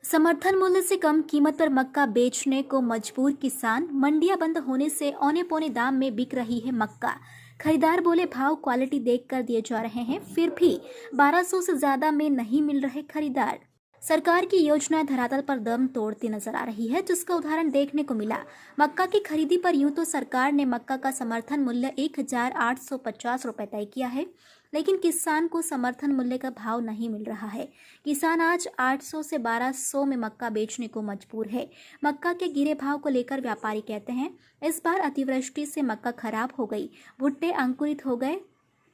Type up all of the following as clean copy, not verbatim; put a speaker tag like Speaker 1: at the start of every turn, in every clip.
Speaker 1: समर्थन मूल्य से कम कीमत पर मक्का बेचने को मजबूर किसान। मंडियां बंद होने से औने पौने दाम में बिक रही है मक्का। खरीदार बोले भाव क्वालिटी देखकर दिए जा रहे हैं, फिर भी 1200 से ज्यादा में नहीं मिल रहे खरीदार। सरकार की योजनाएं धरातल पर दम तोड़ती नजर आ रही है, जिसका उदाहरण देखने को मिला। मक्का की खरीदी पर यूं तो सरकार ने मक्का का समर्थन मूल्य 1850 रुपए तय किया है, लेकिन किसान को समर्थन मूल्य का भाव नहीं मिल रहा है। किसान आज 800 से 1200 में मक्का बेचने को मजबूर है। मक्का के गिरे भाव को लेकर व्यापारी कहते हैं, इस बार अतिवृष्टि से मक्का खराब हो गई, भुट्टे अंकुरित हो गए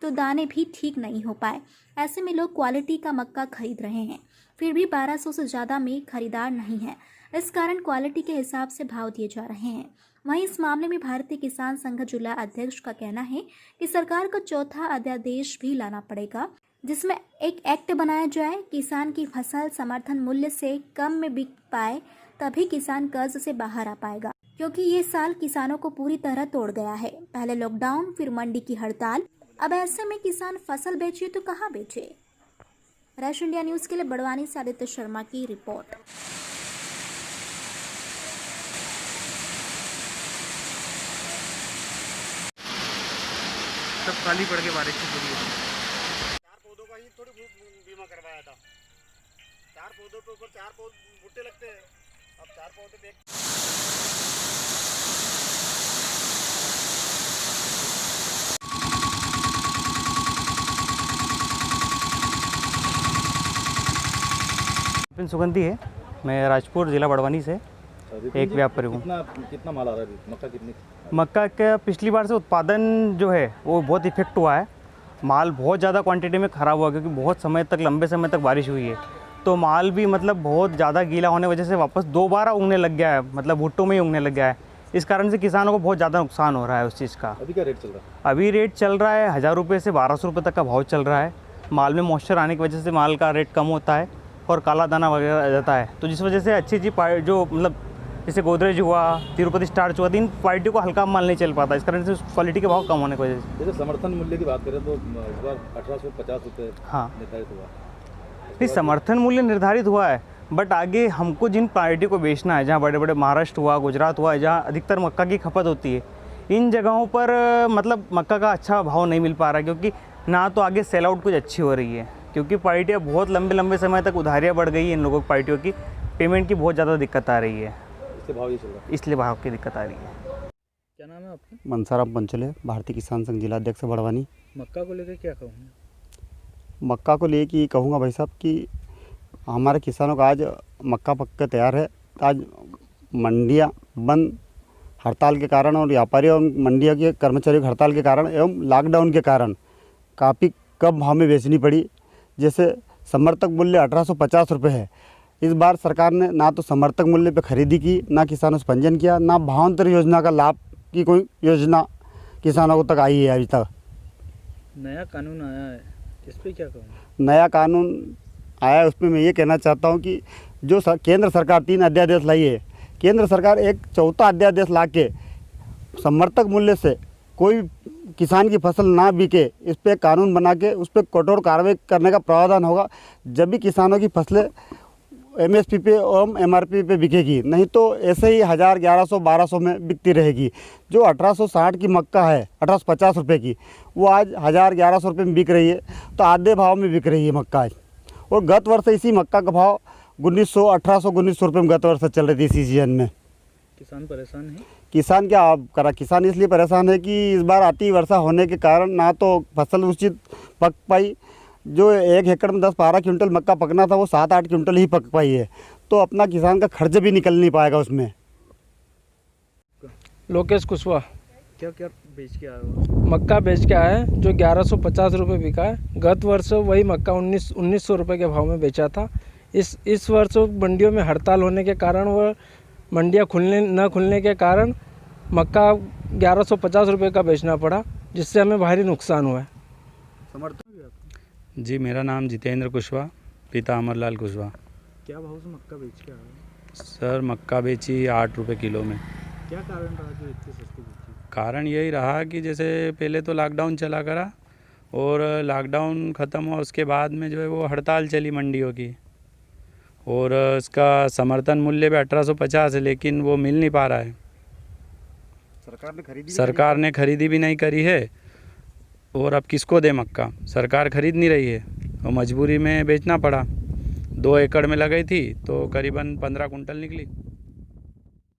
Speaker 1: तो दाने भी ठीक नहीं हो पाए। ऐसे में लोग क्वालिटी का मक्का खरीद रहे हैं, फिर भी 1200 से ज़्यादा में खरीदार नहीं है। इस कारण क्वालिटी के हिसाब से भाव दिए जा रहे हैं। वहीं इस मामले में भारतीय किसान संघ जिला अध्यक्ष का कहना है कि सरकार को चौथा अध्यादेश भी लाना पड़ेगा, जिसमें एक एक्ट बनाया जाए, किसान की फसल समर्थन मूल्य से कम में बिक पाए, तभी किसान कर्ज से बाहर आ पाएगा। क्योंकि ये साल किसानों को पूरी तरह तोड़ गया है। पहले लॉकडाउन, फिर मंडी की हड़ताल। अब ऐसे में किसान फसल बेचे तो कहाँ बेचे। रश इंडिया न्यूज के लिए बड़वानी से आदित्य शर्मा की रिपोर्ट।
Speaker 2: सब खाली पड़ के बारिश से पूरी होगी।
Speaker 3: 4 पौधों का ही थोड़ी बीमा करवाया था। 4 पौधों के ऊपर 4 भुट्टे लगते हैं। अब 4 पौधे देख
Speaker 2: सुगंधी है। मैं राजपुर जिला बड़वानी से एक व्यापारी हूँ।
Speaker 3: कितना माल आ रहा है अभी? मक्का कितनी?
Speaker 2: मक्का का पिछली बार से उत्पादन जो है वो बहुत इफेक्ट हुआ है। माल बहुत ज़्यादा क्वांटिटी में ख़राब हुआ, क्योंकि बहुत समय तक, लंबे समय तक बारिश हुई है। तो माल भी मतलब बहुत ज़्यादा गीला होने की वजह से वापस दोबारा उगने लग गया है, मतलब भुट्टों में ही उगने लग गया है। इस कारण से किसानों को बहुत ज़्यादा नुकसान हो रहा है उस चीज़ का।
Speaker 3: अभी क्या रेट चल रहा है?
Speaker 2: अभी रेट चल रहा है 1000 रुपये से 1200 रुपये तक का भाव चल रहा है। माल में मॉइस्चर आने की वजह से माल का रेट कम होता है और काला दाना वगैरह आ जाता है। तो जिस वजह से अच्छी जो मतलब जैसे गोदरेज हुआ, तिरुपति स्टार्च हुआ, इन क्वालिटी को हल्का माल नहीं चल पाता। इस कारण से क्वालिटी के भाव कम होने की वजह से।
Speaker 3: जैसे समर्थन मूल्य की बात करें तो इस बार 1850 रुपये
Speaker 2: हाँ,
Speaker 3: निर्धारित हुआ।
Speaker 2: नहीं, समर्थन मूल्य निर्धारित हुआ है, बट आगे हमको जिन क्वालिटी को बेचना है, जहाँ बड़े बड़े महाराष्ट्र हुआ, गुजरात हुआ, जहाँ अधिकतर मक्का की खपत होती है, इन जगहों पर मतलब मक्का का अच्छा भाव नहीं मिल पा रहा है, क्योंकि ना तो आगे सेल आउट कुछ अच्छी हो रही है, क्योंकि पार्टियाँ बहुत लंबे समय तक उधारियाँ बढ़ गई है। इन लोगों की पार्टियों की पेमेंट की बहुत ज़्यादा दिक्कत आ रही है,
Speaker 3: इससे भाव ये चल रहा है।
Speaker 2: इसलिए भाव की दिक्कत आ रही है।
Speaker 3: क्या नाम है आपका?
Speaker 4: मनसाराम पंचले, भारतीय किसान संघ जिला अध्यक्ष बड़वानी।
Speaker 3: मक्का को लेकर क्या कहूँ?
Speaker 4: मक्का को लेकर ये कहूँगा भाई साहब कि हमारे किसानों का आज मक्का पक्का तैयार है। आज मंडियाँ बंद हड़ताल के कारण और व्यापारियों और मंडियों के कर्मचारियों की हड़ताल के कारण एवं लॉकडाउन के कारण काफ़ी कम भाव में बेचनी पड़ी। जैसे समर्थक मूल्य 1850 रुपये है। इस बार सरकार ने ना तो समर्थक मूल्य पर खरीदी की, ना किसानों से पंजीयन किया, ना भावांतर योजना का लाभ की कोई योजना किसानों को तक आई है अभी तक।
Speaker 3: नया कानून आया है, इस पर क्या कहूँ?
Speaker 4: नया कानून आया है, उसमें मैं ये कहना चाहता हूँ कि जो केंद्र सरकार 3 अध्यादेश लाई है, केंद्र सरकार एक चौथा अध्यादेश ला के समर्थक मूल्य से कोई किसान की फसल ना बिके, इस पर कानून बना के उस पर कठोर कार्रवाई करने का प्रावधान होगा। जब भी किसानों की फसलें MSP पे और MRP पे बिकेगी, नहीं तो ऐसे ही 1000, 1100, 1200 में बिकती रहेगी। जो 1860 की मक्का है, 1850 रुपये की, वो आज 1000, 1100 रुपये में बिक रही है, तो आधे भाव में बिक रही है मक्का आज। और गत वर्ष इसी मक्का का भाव 1900, 1800, 1900 रुपये में गत वर्ष चल रही थी इसी सीजन में।
Speaker 3: किसान परेशान है?
Speaker 4: किसान क्या आप करा, किसान इसलिए परेशान है कि इस बार अति वर्षा होने के कारण ना तो फसल उचित पक पाई। जो 1 एकड़ में 10-12 क्विंटल मक्का पकना था, वो 7-8 क्विंटल ही पक पाई है। तो अपना किसान का खर्च भी निकल नहीं पाएगा उसमें।
Speaker 5: लोकेश कुशवाहा
Speaker 3: क्या क्या बेच के आया हो?
Speaker 5: मक्का बेच के आया है, जो 1150 रुपये बिका है। गत वर्ष वही मक्का 1900 रुपये के भाव में बेचा था। इस वर्ष मंडियों में हड़ताल होने के कारण वह मंडियाँ न खुलने के कारण मक्का 1150 रुपये का बेचना पड़ा, जिससे हमें भारी नुकसान हुआ है।
Speaker 3: समर्थन
Speaker 6: जी, मेरा नाम जितेंद्र कुशवाहा, पिता अमरलाल कुशवाहा।
Speaker 3: क्या भाव से मक्का बेच के आया?
Speaker 6: सर, मक्का बेची 8 रुपये किलो में।
Speaker 3: क्या कारण रहा जो इतनी सस्ती बेची?
Speaker 6: कारण यही रहा कि जैसे पहले तो लॉकडाउन चला करा, और लॉकडाउन ख़त्म हुआ उसके बाद में जो है वो हड़ताल चली मंडियों की, और इसका समर्थन मूल्य भी 1850 है, लेकिन वो मिल नहीं पा रहा है। सरकार ने खरीदी भी नहीं करी है, और अब किसको दे मक्का? सरकार खरीद नहीं रही है और मजबूरी में बेचना पड़ा। 2 एकड़ में लगाई थी तो करीबन 15 कुंटल निकली।